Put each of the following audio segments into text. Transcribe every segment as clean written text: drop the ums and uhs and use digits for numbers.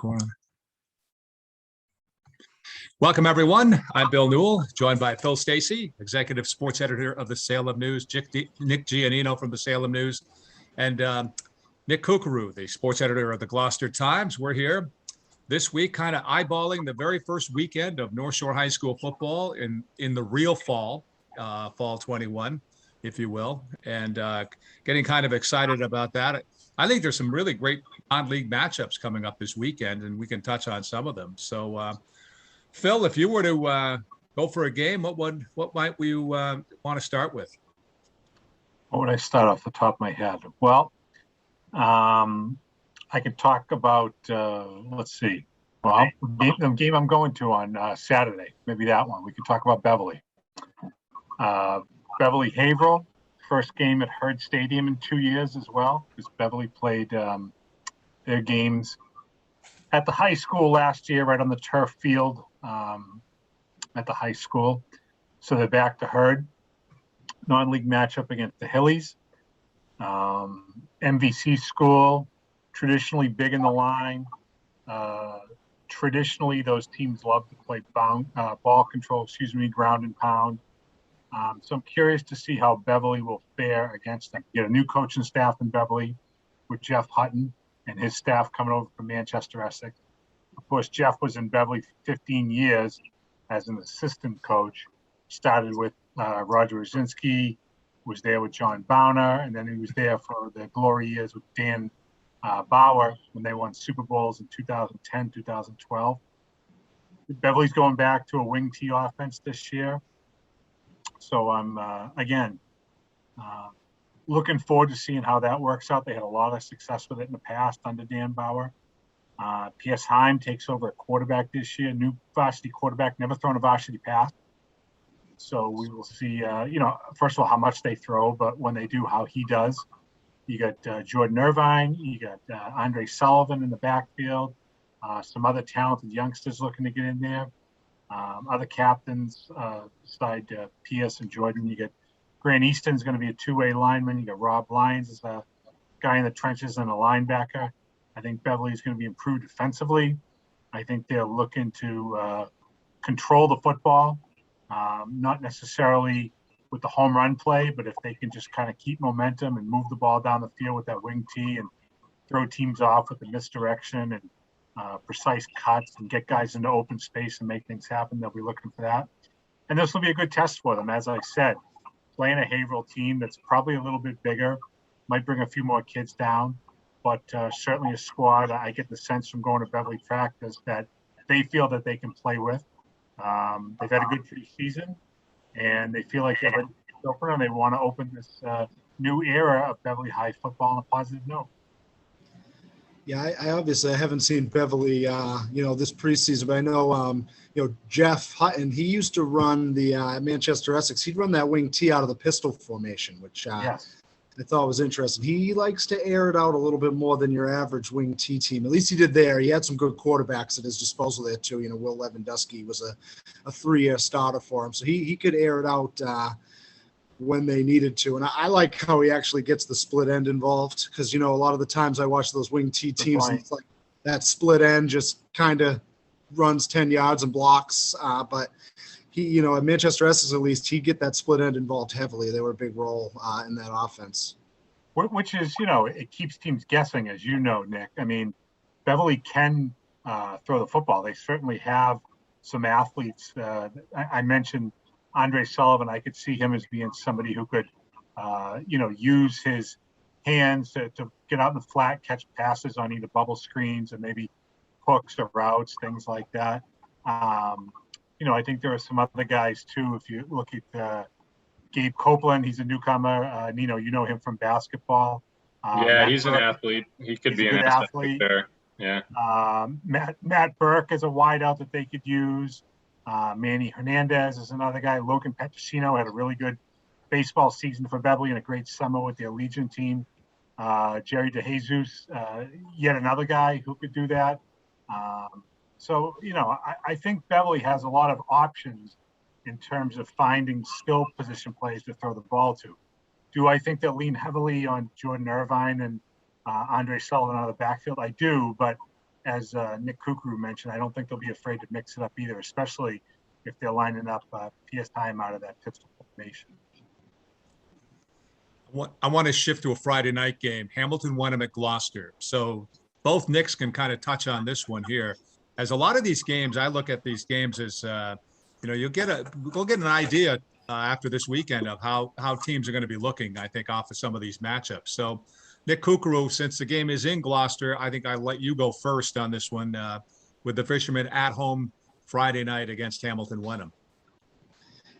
Recording. Welcome, everyone. I'm Bill Newell, joined by Phil Stacey, Executive Sports Editor of the Salem News, Nick Giannino from the Salem News, and Nick Kukaru, the Sports Editor of the Gloucester Times. We're here this week kind of eyeballing the very first weekend of North Shore High School football in the real fall, fall 21, if you will, and getting kind of excited about that. I think there's some really great non-league matchups coming up this weekend, and we can touch on some of them. So, Phil, if you were to go for a game, what might we want to start with? What would I start off the top of my head? Well, I could talk about, let's see. Well, the game I'm going to on Saturday, maybe that one. We could talk about Beverly. Beverly Haverhill, first game at Herd Stadium in 2 years as well, because Beverly played their games at the high school last year, right on the turf field at the high school. So they're back to Herd. Non-league matchup against the Hillies. MVC school, traditionally big in the line. Traditionally, those teams love to play ball control, ground and pound. So I'm curious to see how Beverly will fare against them. You get a new coaching staff in Beverly with Jeff Hutton and his staff coming over from Manchester, Essex. Of course, Jeff was in Beverly for 15 years as an assistant coach. Started with Roger Roszinski, was there with John Bowner, and then he was there for the glory years with Dan Bauer when they won Super Bowls in 2010, 2012. Beverly's going back to a wing T offense this year. So I'm, looking forward to seeing how that works out. They had a lot of success with it in the past under Dan Bauer. P.S. Heim takes over at quarterback this year, new varsity quarterback, never thrown a varsity pass. So we will see, first of all, how much they throw, but when they do, how he does. You got Jordan Irvine, you got Andre Sullivan in the backfield, some other talented youngsters looking to get in there. Other captains beside P.S. and Jordan. You get Grant Easton's going to be a two-way lineman. You got Rob Lyons as a guy in the trenches and a linebacker. I think Beverly's going to be improved defensively. I think they're looking to control the football, not necessarily with the home run play, but if they can just kind of keep momentum and move the ball down the field with that wing T and throw teams off with the misdirection and precise cuts and get guys into open space and make things happen, they'll be looking for that. And this will be a good test for them. As I said, playing a Haverhill team that's probably a little bit bigger, might bring a few more kids down, but certainly a squad I get the sense from going to Beverly practice that they feel that they can play with. They've had a good preseason, and they feel like they're ready to open, and they want to open this new era of Beverly High football on a positive note. Yeah, I obviously haven't seen Beverly, this preseason, but I know, Jeff Hutton, he used to run the Manchester Essex. He'd run that wing T out of the pistol formation, which Yes. I thought was interesting. He likes to air it out a little bit more than your average wing T team. At least he did there. He had some good quarterbacks at his disposal there too. Will Lewandowski was a 3-year starter for him, so he could air it out when they needed to. And I like how he actually gets the split end involved because, a lot of the times I watch those wing T teams and it's like that split end just kind of runs 10 yards and blocks. But he, at Manchester Essex, at least, he'd get that split end involved heavily. They were a big role in that offense. Which is, it keeps teams guessing, as you know, Nick. I mean, Beverly can throw the football. They certainly have some athletes. I mentioned Andre Sullivan. I could see him as being somebody who could, use his hands to get out in the flat, catch passes on either bubble screens or maybe hooks or routes, things like that. I think there are some other guys too. If you look at Gabe Copeland, he's a newcomer. Nino, you know him from basketball. He's an athlete. He could be an athlete there. Yeah. Matt Burke is a wideout that they could use. Manny Hernandez is another guy. Logan Petrosino had a really good baseball season for Beverly and a great summer with their Legion team. Jerry DeJesus, yet another guy who could do that. So, I think Beverly has a lot of options in terms of finding skill position players to throw the ball to. Do I think they'll lean heavily on Jordan Irvine and Andre Sullivan out of the backfield? I do, but as Nick Kukuru mentioned, I don't think they'll be afraid to mix it up either, especially if they're lining up P.S. Time out of that pistol formation. I want to shift to a Friday night game, Hamilton Wenham at Gloucester. So both Knicks can kind of touch on this one here. As a lot of these games, I look at these games as, we'll get an idea after this weekend of how teams are going to be looking, I think, off of some of these matchups. So Nick Kukuru, since the game is in Gloucester, I think I'll let you go first on this one with the Fishermen at home Friday night against Hamilton Wenham.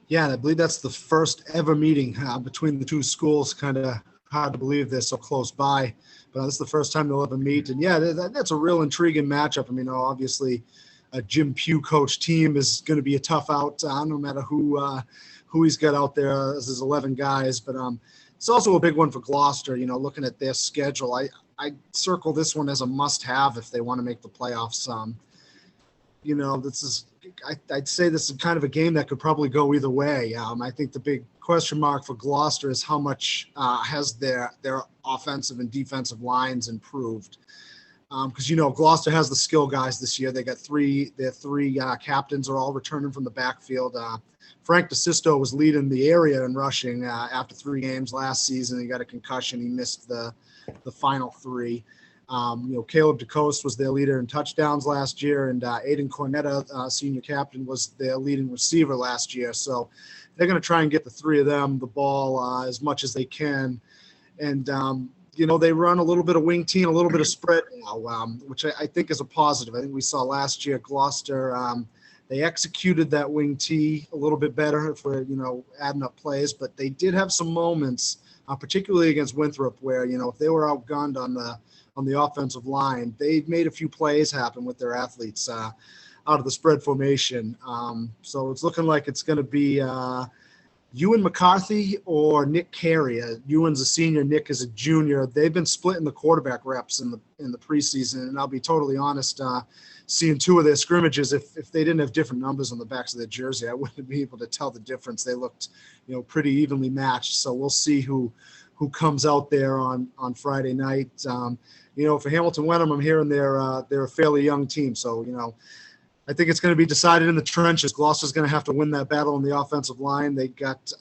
Yeah, and I believe that's the first ever meeting between the two schools. Kind of hard to believe they're so close by, but this is the first time they'll ever meet. And yeah, that's a real intriguing matchup. I mean, obviously, a Jim Pugh coach team is going to be a tough out, no matter who he's got out there as his 11 guys. But it's also a big one for Gloucester. Looking at their schedule, I circle this one as a must-have if they want to make the playoffs. I'd say this is kind of a game that could probably go either way. I think the big question mark for Gloucester is how much has their offensive and defensive lines improved. Because Gloucester has the skill guys this year. They got their three captains are all returning from the backfield. Frank DeSisto was leading the area in rushing after 3 games last season. He got a concussion. He missed the final 3. Caleb DeCoste was their leader in touchdowns last year, and Aiden Cornetta, senior captain, was their leading receiver last year. So they're going to try and get the 3 of them the ball as much as they can. And, they run a little bit of wing tee and a little bit of spread now, which I think is a positive. I think we saw last year Gloucester, they executed that wing tee a little bit better if we're, adding up plays, but they did have some moments, particularly against Winthrop, where, if they were outgunned on the offensive line, they made a few plays happen with their athletes out of the spread formation. So it's looking like it's going to be Ewan McCarthy or Nick Carey. Ewan's a senior, Nick is a junior. They've been splitting the quarterback reps in the preseason, and I'll be totally honest, seeing 2 of their scrimmages, if they didn't have different numbers on the backs of their jersey, I wouldn't be able to tell the difference. They looked, pretty evenly matched. So we'll see who comes out there on Friday night. For Hamilton Wenham, I'm hearing they're a fairly young team. So, I think it's going to be decided in the trenches. Gloucester's going to have to win that battle on the offensive line. They got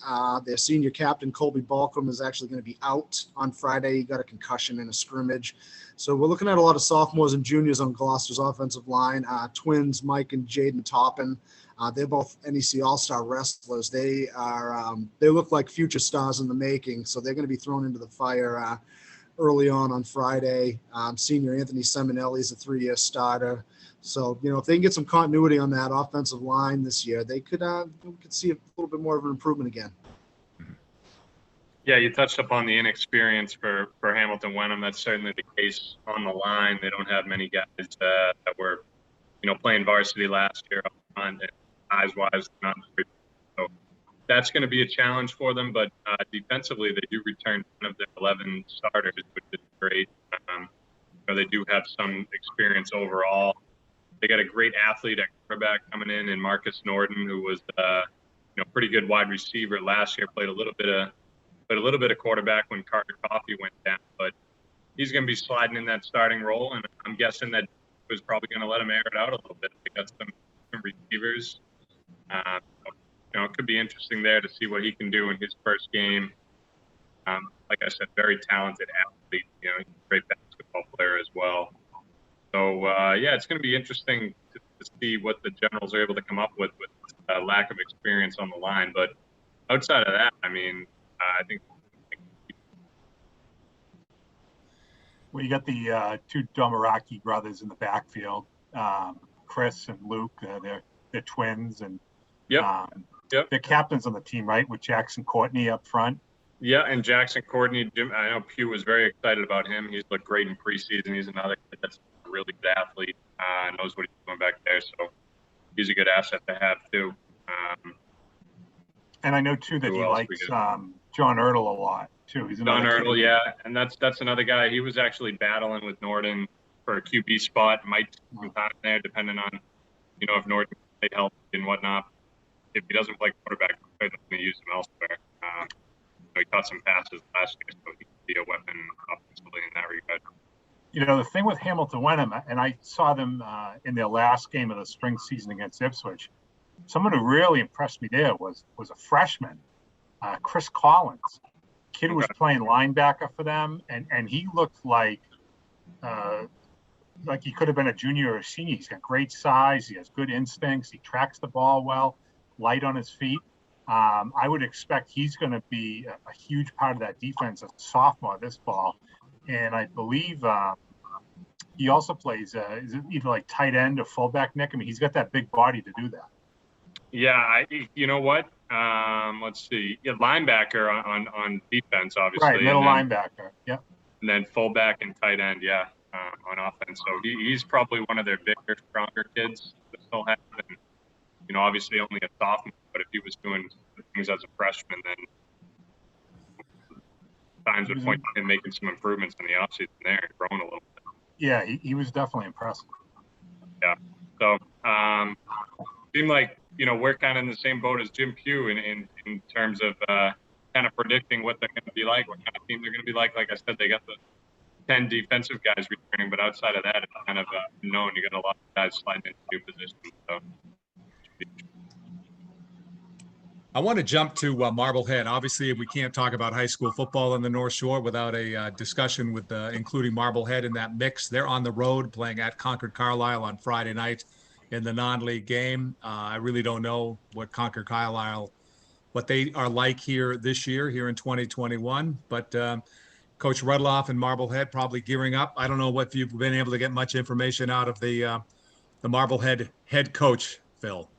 their senior captain, Colby Balcom, is actually going to be out on Friday. He got a concussion in a scrimmage. So we're looking at a lot of sophomores and juniors on Gloucester's offensive line. Twins, Mike and Jaden Toppin. They're both NEC All-Star wrestlers. They look like future stars in the making. So they're going to be thrown into the fire early on Friday. Senior Anthony Seminelli is a 3-year starter. So, if they can get some continuity on that offensive line this year, they could see a little bit more of an improvement again. Yeah, you touched upon the inexperience for Hamilton Wenham. That's certainly the case on the line. They don't have many guys that were, playing varsity last year up front, and size-wise, not very. So that's going to be a challenge for them. But defensively, they do return 10 of their 11 starters, which is great. They do have some experience overall. They got a great athlete at quarterback coming in Marcus Norton, who was pretty good wide receiver last year. Played a little bit of quarterback when Carter Coffey went down, but he's going to be sliding in that starting role, and I'm guessing that was probably going to let him air it out a little bit. They got some receivers. It could be interesting there to see what he can do in his first game. Like I said, very talented athlete. He's a great basketball player as well. So, it's going to be interesting to see what the Generals are able to come up with lack of experience on the line. But outside of that, I think. Well, you got the 2 Domaraki brothers in the backfield, Chris and Luke. They're twins, and they're captains on the team, right? With Jackson Courtney up front. Yeah, and Jackson Courtney, I know Pugh was very excited about him. He's looked great in preseason. He's another kid that's a really good athlete, knows what he's doing back there. So he's a good asset to have, too. And I know, too, that he likes John Ertl a lot, too. He's John Ertl, yeah. And that's another guy. He was actually battling with Norton for a QB spot. Might some time there, depending on, if Norton can stay healthy and whatnot. If he doesn't play quarterback, they're going to use him elsewhere. He caught some passes last year, so he could be a weapon offensively in that regard. The thing with Hamilton Wenham, and I saw them in their last game of the spring season against Ipswich. Someone who really impressed me there was a freshman, Chris Collins. Kid was playing linebacker for them, and he looked like he could have been a junior or a senior. He's got great size. He has good instincts. He tracks the ball well, light on his feet. I would expect he's going to be a huge part of that defense as a sophomore this fall. And I believe he also plays is it either like tight end or fullback, Nick? I mean, he's got that big body to do that. Yeah, you know what? Let's see. Yeah, linebacker on defense, obviously. Right, middle linebacker. Yeah. And then fullback and tight end, yeah, on offense. So he's probably one of their bigger, stronger kids that they'll have. And, obviously only a sophomore, but if he was doing things as a freshman, then signs would point to him making some improvements in the offseason there and growing a little bit. Yeah, he was definitely impressive. Yeah. So seemed like, we're kind of in the same boat as Jim Pugh in terms of kind of predicting what they're going to be like, what kind of team they're going to be like. Like I said, they got the 10 defensive guys returning, but outside of that, it's kind of known. You got a lot of guys sliding into new positions. So. I want to jump to Marblehead. Obviously, we can't talk about high school football in the North Shore without a discussion with including Marblehead in that mix. They're on the road playing at Concord Carlisle on Friday night in the non-league game. I really don't know what Concord Carlisle, what they are like here this year, here in 2021. But Coach Rudloff and Marblehead probably gearing up. I don't know if you've been able to get much information out of the Marblehead head coach, Phil.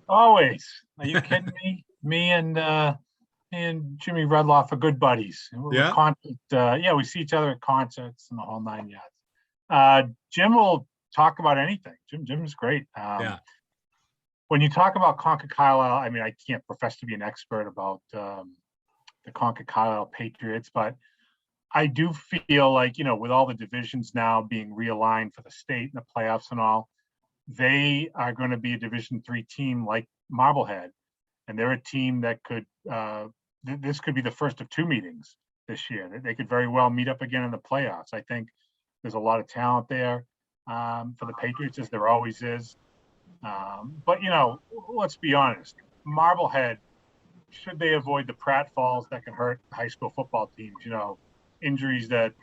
Always. Are you kidding me? Me and Jimmy Rudloff are good buddies. Yeah. We see each other at concerts and the whole 9 yards. Jim will talk about anything. Jim's great. Yeah. When you talk about Concord Carlisle, I mean, I can't profess to be an expert about the Concord Carlisle Patriots, but I do feel like, with all the divisions now being realigned for the state and the playoffs and all, they are going to be a Division III team like Marblehead. And they're a team that could, this could be the first of two meetings this year. They could very well meet up again in the playoffs. I think there's a lot of talent there for the Patriots, as there always is. But, let's be honest. Marblehead, should they avoid the pratfalls that can hurt high school football teams, injuries that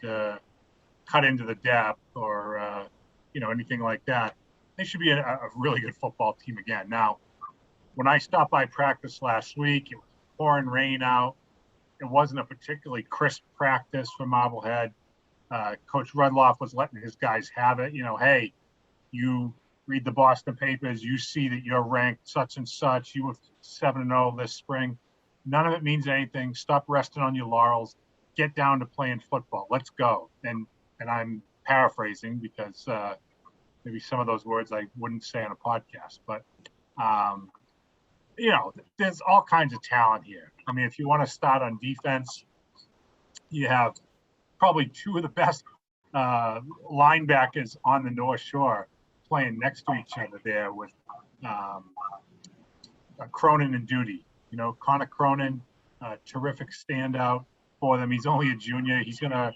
cut into the depth or, anything like that, they should be a really good football team again. Now, when I stopped by practice last week, it was pouring rain out. It wasn't a particularly crisp practice for Marblehead. Coach Rudloff was letting his guys have it. Hey, you read the Boston papers, you see that you're ranked such and such. You were 7-0 this spring. None of it means anything. Stop resting on your laurels. Get down to playing football. Let's go. And I'm paraphrasing because maybe some of those words I wouldn't say on a podcast, but there's all kinds of talent here. I mean, if you want to start on defense, you have probably two of the best linebackers on the North Shore playing next to each other there with Cronin and Duty. Connor Cronin, terrific standout for them. He's only a junior. He's going to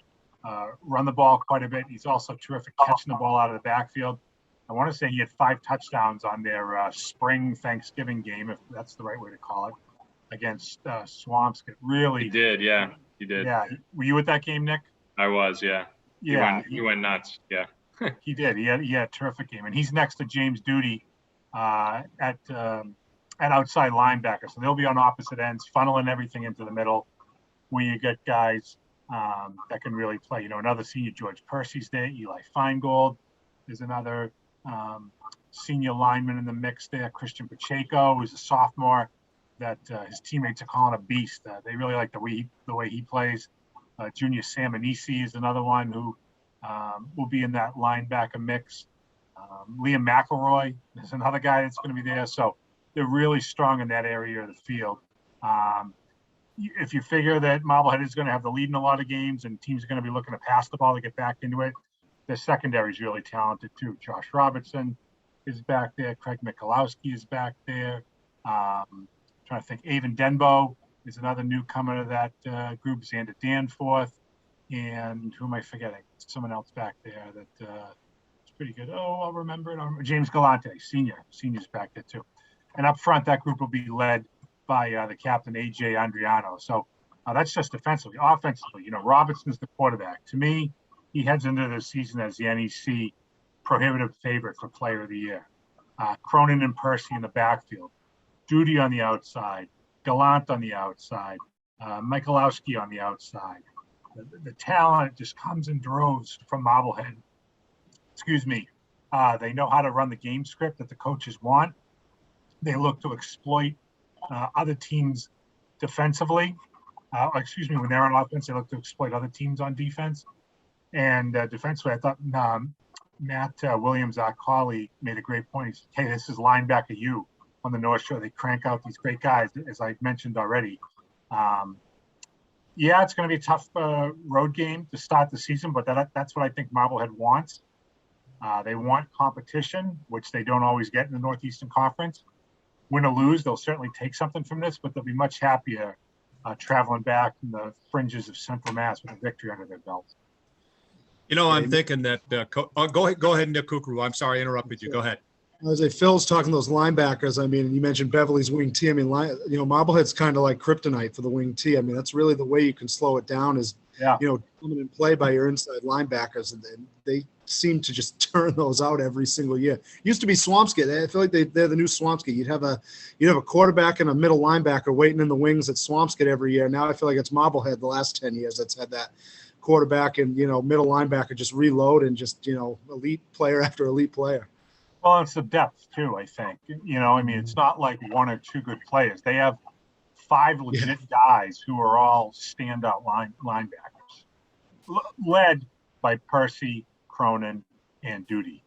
run the ball quite a bit. He's also terrific catching the ball out of the backfield. I want to say he had 5 touchdowns on their spring Thanksgiving game, if that's the right way to call it, against Swampscott. Really? He did, yeah. He did. Yeah. Were you at that game, Nick? I was, yeah. Yeah. He went nuts, yeah. He did. He had a terrific game. And he's next to James Duty at outside linebacker. So they'll be on opposite ends, funneling everything into the middle where you get guys that can really play. Another senior, George Percy's there, Eli Feingold. There's another senior lineman in the mix there, Christian Pacheco, who's a sophomore that his teammates are calling a beast. They really like the way he plays. Junior Sam Anisi is another one who will be in that linebacker mix. Liam McElroy is another guy that's going to be there. So they're really strong in that area of the field. If you figure that Marblehead is going to have the lead in a lot of games and teams are going to be looking to pass the ball to get back into it, their secondary is really talented too. Josh Robertson is back there. Craig Michalowski is back there. Trying to think. Avon Denbo is another newcomer to that group. Xander Danforth. and who am I forgetting? Someone else back there that is pretty good. Oh, I'll remember it. James Galante, senior's back there too. And up front, that group will be led by the captain, AJ Andriano. So that's just defensively. Offensively, Robinson's the quarterback. To me, he heads into the season as the NEC prohibitive favorite for player of the year. Cronin and Percy in the backfield. Duty on the outside. Gallant on the outside. Michalowski on the outside. The talent just comes in droves from Marblehead. They know how to run the game script that the coaches want. They look to exploit other teams defensively. When they're on offense, they look to exploit other teams on defense. And defensively, I thought Matt Williams, our colleague, made a great point. He said, hey, this is linebacker U on the North Shore. They crank out these great guys, as I mentioned already. It's going to be a tough road game to start the season, but that's what I think Marblehead wants. They want competition, which they don't always get in the Northeastern Conference. Win or lose, they'll certainly take something from this, but they'll be much happier traveling back in the fringes of Central Mass with a victory under their belt. I'm thinking that go ahead, Nick Kukru. I'm sorry, I interrupted you. Go ahead. As Phil's talking those linebackers, you mentioned Beverly's wing T. Marblehead's kind of like kryptonite for the wing T. That's really the way you can slow it down is, coming in play by your inside linebackers, and they seem to just turn those out every single year. Used to be Swampscott. I feel like they're the new Swampscott. You'd have a quarterback and a middle linebacker waiting in the wings at Swampscott every year. Now I feel like it's Marblehead the last 10 years that's had that quarterback and middle linebacker just reload and just elite player after elite player. Well, it's the depth too, I think. It's not like one or two good players. They have 5 legit guys who are all standout linebackers, led by Percy, Cronin, and Duty.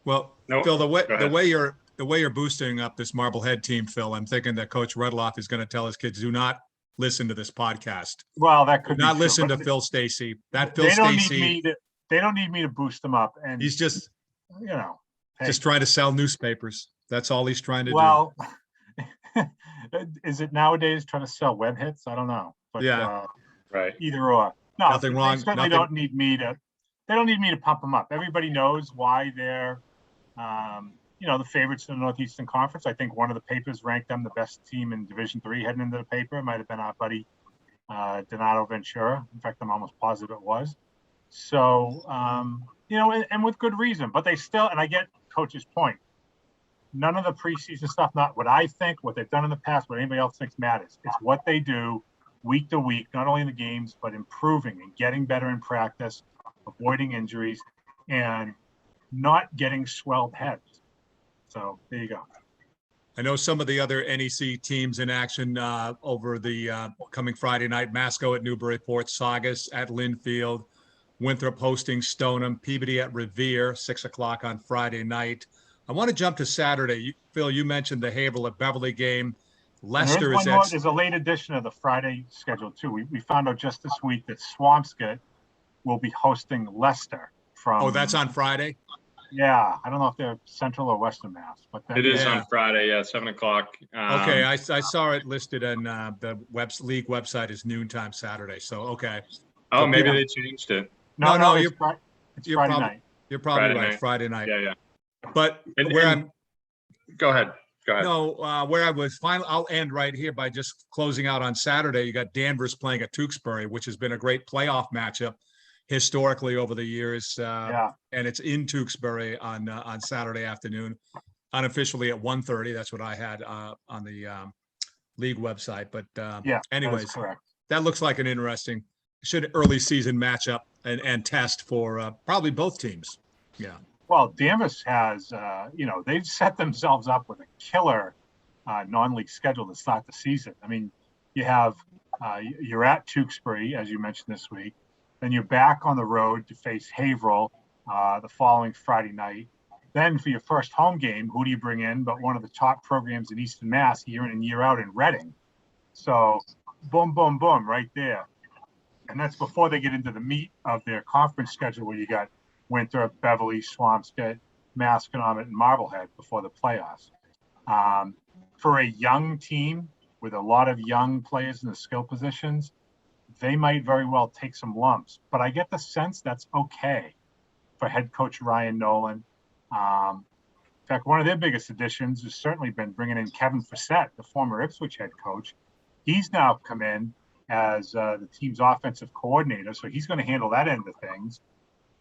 Well, Phil, the way you're boosting up this Marblehead team, Phil, I'm thinking that Coach Rudloff is going to tell his kids, do not listen to this podcast. Well, that could not listen to Phil Stacey. They don't need me to boost them up, and he's just just trying to sell newspapers. That's all he's trying to do. Well, is it nowadays trying to sell web hits? I don't know. But right. Either or. No, nothing wrong. They certainly don't need me to. They don't need me to pump them up. Everybody knows why they're, the favorites in the Northeastern Conference. I think one of the papers ranked them the best team in Division III heading into the paper. It might have been our buddy Donato Ventura. In fact, I'm almost positive it was. So, and with good reason. But they still, and I get Coach's point. None of the preseason stuff, not what I think, what they've done in the past, what anybody else thinks matters. It's what they do week to week, not only in the games, but improving and getting better in practice, avoiding injuries, and not getting swelled heads. So there you go. I know some of the other NEC teams in action over the coming Friday night. Masco at Newburyport, Saugus at Linfield, Winthrop hosting Stoneham, Peabody at Revere, 6:00 on Friday night. I want to jump to Saturday. Phil, you mentioned the Haverhill at Beverly game. Leicester is at... There's a late edition of the Friday schedule, too. We found out just this week that Swampscott will be hosting Leicester from... Oh, that's on Friday? Yeah. I don't know if they're Central or Western Mass. But it is on Friday, 7:00. Okay, I saw it listed on the league website as noontime Saturday. So, okay. Oh, so maybe they changed it. No, it's Friday night. You're probably right. Friday night. Yeah. But go ahead. No, where I was I'll end right here by just closing out on Saturday. You got Danvers playing at Tewksbury, which has been a great playoff matchup historically over the years. And it's in Tewksbury on Saturday afternoon, unofficially at 1:30. That's what I had on the league website. But anyways, that looks like an interesting early season matchup and test for probably both teams. Yeah. Well, Danvers has, they've set themselves up with a killer non-league schedule to start the season. I mean, you're at Tewksbury, as you mentioned this week. Then you're back on the road to face Haverhill the following Friday night. Then for your first home game, who do you bring in but one of the top programs in Eastern Mass year in and year out in Reading? So boom, boom, boom, right there. And that's before they get into the meat of their conference schedule where you got Winthrop, Beverly, Swampscott, Masconomet, and Marblehead before the playoffs. For a young team with a lot of young players in the skill positions, they might very well take some lumps. But I get the sense that's okay for head coach Ryan Nolan. In fact, one of their biggest additions has certainly been bringing in Kevin Fassett, the former Ipswich head coach. He's now come in as the team's offensive coordinator, so he's going to handle that end of things.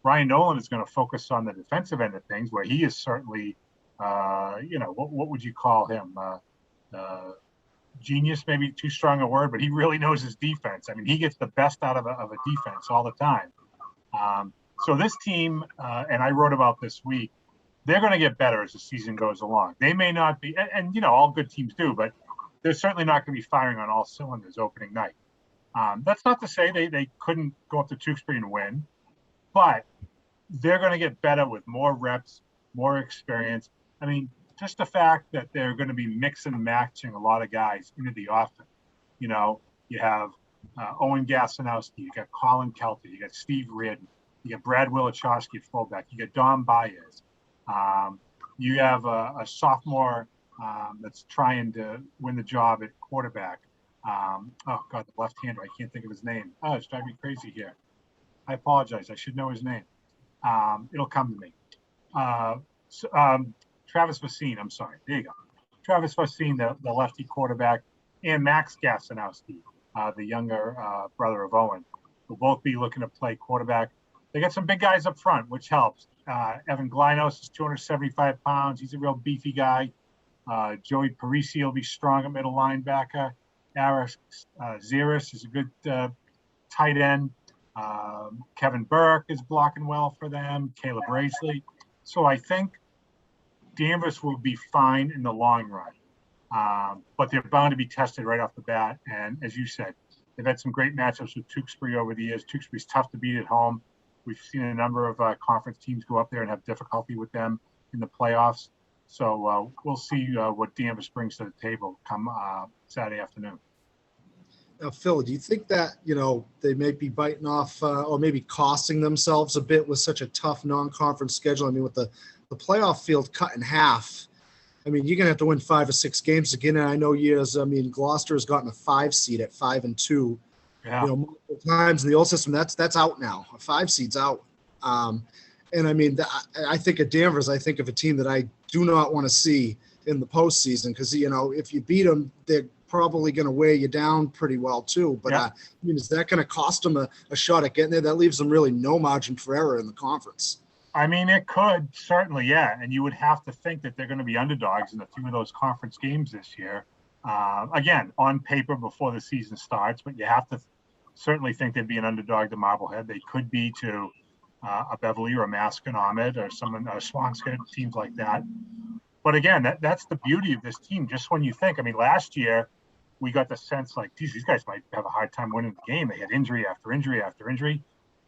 Ryan Nolan is going to focus on the defensive end of things, where he is certainly, what would you call him? Genius, maybe too strong a word, but he really knows his defense. I mean, he gets the best out of a defense all the time. So this team, and I wrote about this week, they're going to get better as the season goes along. They may not be, and all good teams do, but they're certainly not going to be firing on all cylinders opening night. That's not to say they couldn't go up to Tewkesbury and win, but they're going to get better with more reps, more experience. I mean, just the fact that they're going to be mixing and matching a lot of guys into the offense. You have Owen Gasanowski, you got Colin Kelty, you got Steve Reardon, you got Brad Wilichowski at fullback, you got Don Baez. You have a sophomore that's trying to win the job at quarterback. The left-hander, I can't think of his name. Oh, it's driving me crazy here. I apologize. I should know his name. It'll come to me. Travis Vaccine, I'm sorry. There you go. Travis Vaccine, the lefty quarterback, and Max Gasanowski, the younger brother of Owen, will both be looking to play quarterback. They got some big guys up front, which helps. Evan Glynos is 275 pounds. He's a real beefy guy. Joey Parisi will be strong at middle linebacker. Aris Ziris is a good tight end. Kevin Burke is blocking well for them. Caleb Raisley. So I think Danvers will be fine in the long run. But they're bound to be tested right off the bat. And as you said, they've had some great matchups with Tewkesbury over the years. Tewkesbury's tough to beat at home. We've seen a number of conference teams go up there and have difficulty with them in the playoffs. So we'll see what Danvers brings to the table come Saturday afternoon. Now, Phil, do you think that, they may be biting off or maybe costing themselves a bit with such a tough non-conference schedule? I mean, with the playoff field cut in half, I mean, you're going to have to win 5 or 6 games again. And I know Gloucester has gotten a 5 seed at 5-2. Yeah. Multiple times in the old system, that's out now. A 5 seed's out. And I mean, I think of Danvers, I think of a team that I do not want to see in the postseason because, if you beat them, they're probably going to weigh you down pretty well too. But yeah. Is that going to cost them a shot at getting there? That leaves them really no margin for error in the conference. I mean, it could certainly, yeah. And you would have to think that they're going to be underdogs in a few of those conference games this year. Again, on paper before the season starts, but you have to certainly think they'd be an underdog to Marblehead. They could be to a Beverly or a Masconomet or Swampscott, teams like that. But again, that's the beauty of this team. Just when you think, I mean, last year we got the sense like, geez, these guys might have a hard time winning the game. They had injury after injury after injury,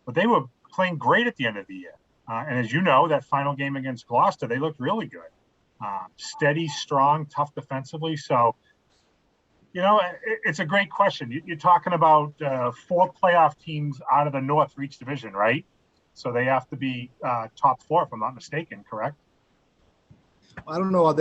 but they were playing great at the end of the year. And as you know, that final game against Gloucester, they looked really good. Steady, strong, tough defensively. So, it's a great question. You're talking about 4 playoff teams out of the North for each division, right? So they have to be top 4, if I'm not mistaken, correct? I don't know. I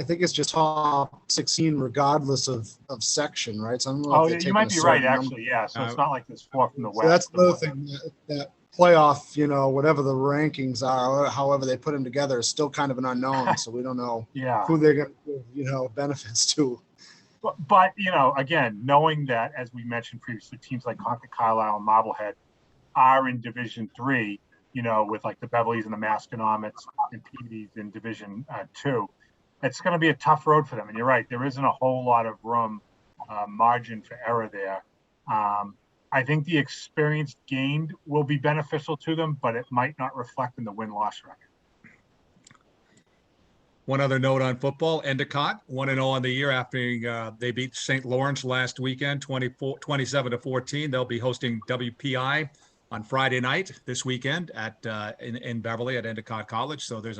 think it's just top 16 regardless of section, right? So I don't know if you might be right, actually, yeah. So it's not like there's 4 from the West. So that's the other thing, that playoff, whatever the rankings are, however they put them together, is still kind of an unknown. So we don't know who they're going to give, benefits to. But again, knowing that, as we mentioned previously, teams like Concord Carlisle and Marblehead are in Division 3, with like the Beverlys and the Masconomets and Peabodys in Division 2, it's going to be a tough road for them. And you're right, there isn't a whole lot of room, margin for error there. I think the experience gained will be beneficial to them, but it might not reflect in the win-loss record. One other note on football, Endicott 1-0 on the year after they beat St. Lawrence last weekend, 27-14. They'll be hosting WPI on Friday night this weekend in Beverly at Endicott College. So there's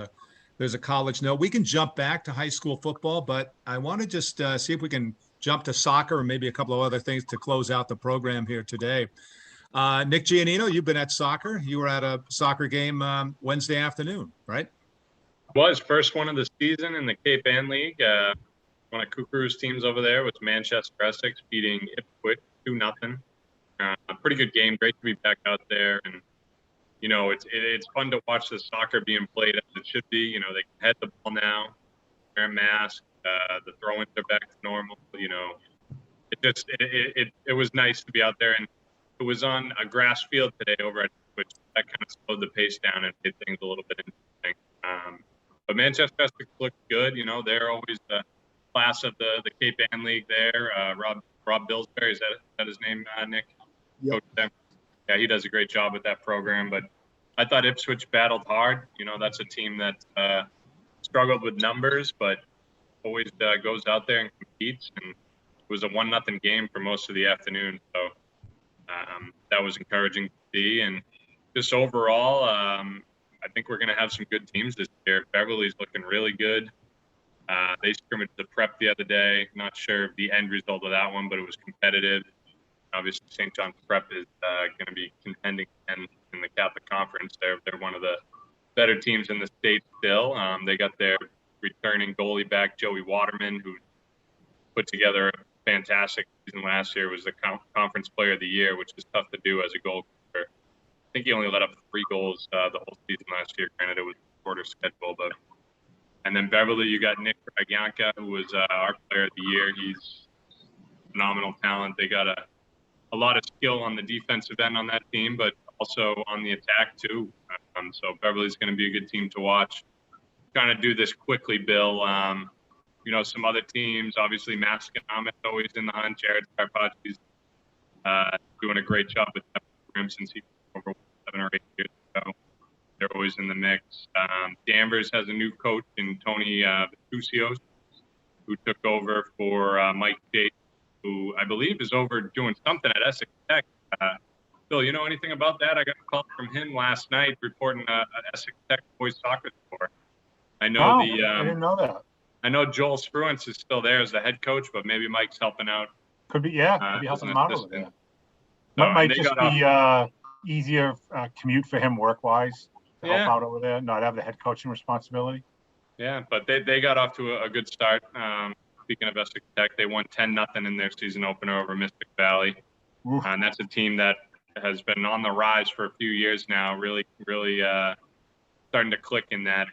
a college note. We can jump back to high school football, but I want to just see if we can jump to soccer and maybe a couple of other things to close out the program here today. Nick Giannino, you've been at soccer. You were at a soccer game Wednesday afternoon, right? Was first one of the season in the Cape Ann League. One of Kookaroo's teams over there was Manchester Essex beating Ipswich 2-0. Pretty good game. Great to be back out there. And, you know, it's fun to watch the soccer being played as it should be. You know, they can head the ball now, wear a mask. The throw-ins are back to normal. You know, it was nice to be out there. And it was on a grass field today over at which that kind of slowed the pace down and made things a little bit interesting. But Manchester Essex looked good. You know, they're always the class of the Cape Ann League there. Rob Billsbury, is that his name, Nick? Yep. Coach there. Yeah, he does a great job with that program. But I thought Ipswich battled hard. You know, that's a team that struggled with numbers, but always goes out there and competes. And it was a 1-0 game for most of the afternoon. So that was encouraging to see. And just overall, I think we're going to have some good teams this year. Beverly's looking really good. They scrimmaged the Prep the other day. Not sure of the end result of that one, but it was competitive. Obviously, St. John's Prep is going to be contending in the Catholic Conference. They're one of the better teams in the state still. They got their returning goalie back, Joey Waterman, who put together a fantastic season last year. Was the Conference Player of the Year, which is tough to do as a goalkeeper. I think he only let up 3 goals the whole season last year. Granted, it was a shorter schedule, but. And then Beverly, you got Nick Raganka, who was our Player of the Year. He's phenomenal talent. They got a lot of skill on the defensive end on that team, but also on the attack too. So Beverly's going to be a good team to watch. Trying to do this quickly, Bill. You know, some other teams, obviously Masconomet always in the hunt. Jared Carpacci's doing a great job with that program since he was over 7 or 8 years ago. They're always in the mix. Danvers has a new coach in Tony Vitusios, who took over for Mike Chase, who I believe is over doing something at Essex Tech. Bill, you know anything about that? I got a call from him last night reporting an Essex Tech boys soccer score. I know I didn't know that. I know Joel Spruance is still there as the head coach, but maybe Mike's helping out. Could be helping him out over there. So, Might just be easier commute for him work-wise to help out over there, not have the head coaching responsibility. Yeah, but they got off to a good start. Speaking of Essex Tech, they won 10-0 in their season opener over Mystic Valley. And that's a team that has been on the rise for a few years now, really starting to click in that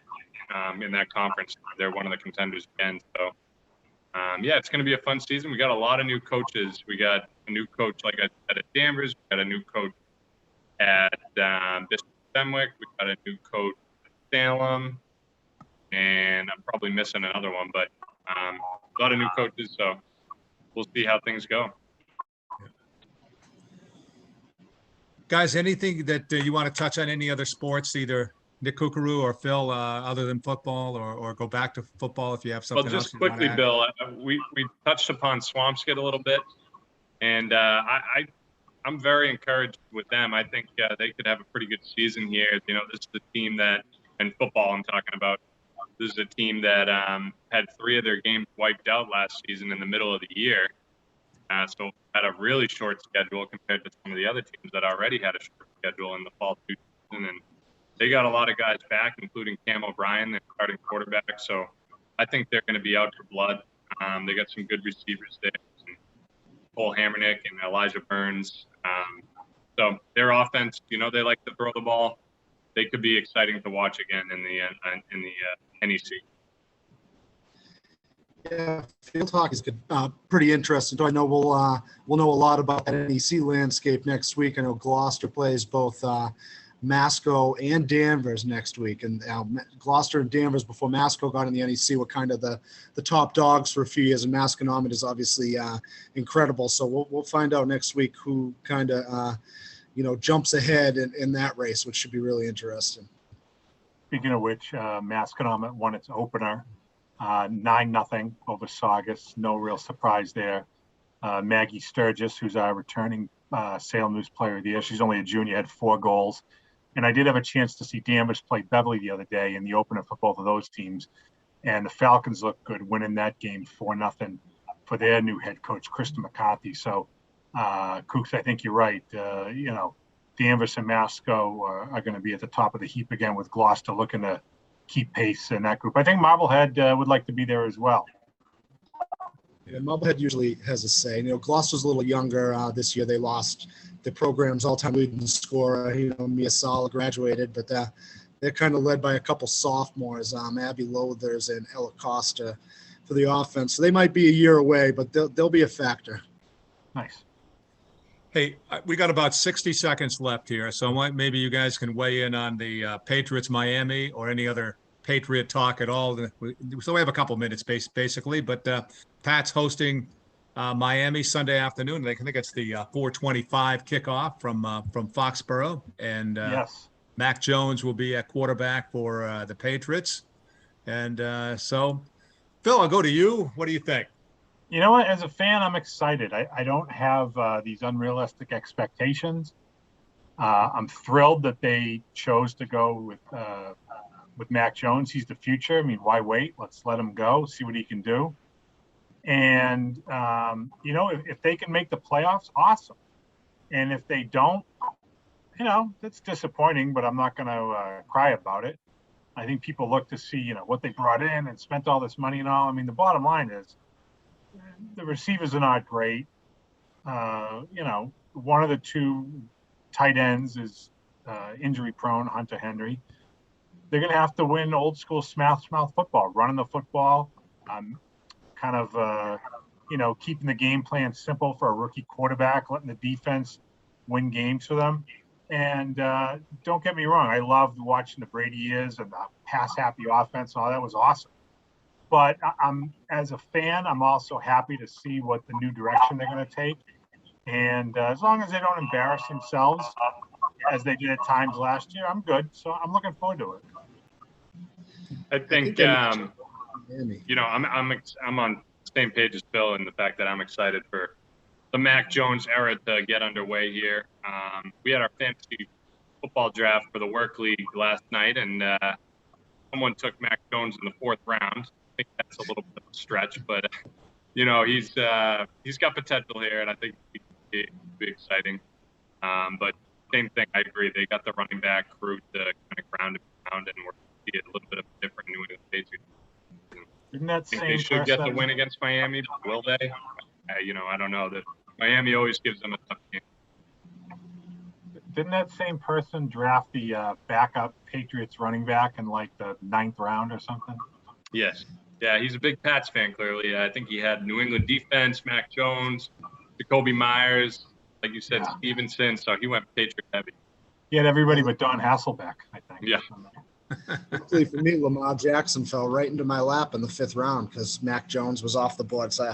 conference. They're one of the contenders again. So, yeah, it's going to be a fun season. We got a lot of new coaches. We got a new coach, like I said, at Danvers. We got a new coach at Bishop Fenwick. We got a new coach at Salem. And I'm probably missing another one, but a lot of new coaches. So we'll see how things go. Guys, anything that you want to touch on, any other sports, either Nick Kukuru or Phil, other than football, or go back to football if you have something else? Well, just quickly, Bill, we touched upon Swampscott a little bit, and I'm very encouraged with them. I think they could have a pretty good season here. You know, this is the team that, in football I'm talking about, this is a team that had 3 of their games wiped out last season in the middle of the year. So had a really short schedule compared to some of the other teams that already had a short schedule in the fall season. And they got a lot of guys back, including Cam O'Brien, their starting quarterback. So I think they're going to be out for blood. They got some good receivers there, Cole Hammernick and Elijah Burns. So their offense, you know, they like to throw the ball. They could be exciting to watch again in the NEC. Yeah, field hockey is pretty interesting. So I know we'll know a lot about that NEC landscape next week. I know Gloucester plays both Masco and Danvers next week, and Gloucester and Danvers before Masco got in the NEC were kind of the top dogs for a few years, and Masconomet is obviously incredible. So we'll find out next week who kind of jumps ahead in that race, which should be really interesting. Speaking of which, Masconomet won its opener 9-0 over Saugus. No real surprise there. Maggie Sturgis, who's our returning Salem News Player of the Year, she's only a junior, had 4 goals. And I did have a chance to see Danvers play Beverly the other day in the opener for both of those teams. And the Falcons looked good, winning that game 4-0 for their new head coach, Krista McCarthy. So, Kooks, I think you're right. Danvers and Masco are going to be at the top of the heap again, with Gloucester looking to keep pace in that group. I think Marblehead would like to be there as well. Yeah, Marblehead usually has a say. Gloucester's a little younger this year. They lost the program's all-time leading scorer. Mia Sala graduated, but they're kind of led by a couple sophomores, Abby Lothers and Ella Costa, for the offense. So they might be a year away, but they'll be a factor. Nice. Hey, we got about 60 seconds left here, so maybe you guys can weigh in on the Patriots Miami or any other Patriot talk at all. So we have a couple minutes basically, but Pat's hosting Miami Sunday afternoon. I think it's the 4:25 kickoff from Foxborough, and Yes. Mac Jones will be at quarterback for the Patriots. And so, Phil, I'll go to you. What do you think? You know what? As a fan, I'm excited. I don't have these unrealistic expectations. I'm thrilled that they chose to go with Mac Jones. He's the future. I mean, why wait? Let's let him go, see what he can do. And, if they can make the playoffs, awesome. And if they don't, that's disappointing, but I'm not going to cry about it. I think people look to see, what they brought in and spent all this money and all. I mean, the bottom line is the receivers are not great. One of the two tight ends is injury prone, Hunter Henry. They're going to have to win old school smash mouth football, running the football, keeping the game plan simple for a rookie quarterback, letting the defense win games for them. And don't get me wrong, I loved watching the Brady years and the pass happy offense. All that was awesome. But as a fan, I'm also happy to see what the new direction they're going to take. And as long as they don't embarrass themselves, as they did at times last year, I'm good. So I'm looking forward to it. I think I'm on the same page as Phil in the fact that I'm excited for the Mac Jones era to get underway here. We had our fantasy football draft for the work league last night, and someone took Mac Jones in the 4th round. I think that's a little bit of a stretch, but he's got potential here, and I think it could be exciting. But same thing, I agree. They got the running back crew to kind of ground and pound, and we're going to see a little bit of a different New England Patriots. Isn't that I think they should get the win against Miami. Will they? I don't know. That Miami always gives them a tough game. Didn't that same person draft the backup Patriots running back in like the 9th round or something? Yes. Yeah, he's a big Pats fan, clearly. I think he had New England defense, Mac Jones, Jacoby Myers, like you said, Stevenson. So he went Patriot heavy. He had everybody but Don Hasselbeck, I think. Yeah. Luckily for me, Lamar Jackson fell right into my lap in the 5th round because Mac Jones was off the board. So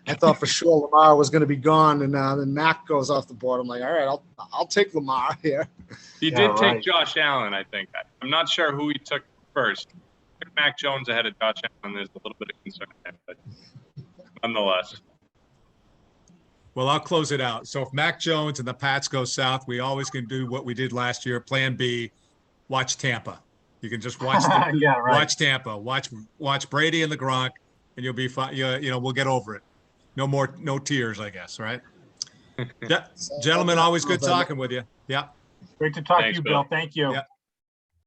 I thought for sure Lamar was going to be gone, and then Mac goes off the board. I'm like, all right, I'll take Lamar here. He did take Josh Allen, I think. I'm not sure who he took first. He took Mac Jones ahead of Josh Allen. There's a little bit of concern there, but nonetheless. Well, I'll close it out. So if Mac Jones and the Pats go south, we always can do what we did last year. Plan B, watch Tampa. You can just watch watch Tampa, watch Brady and the Gronk, and you'll be fine. We'll get over it. No tears, I guess, right? Gentlemen, always good talking with you. Yeah. Great to talk to you, Bill. Thank you. Yeah.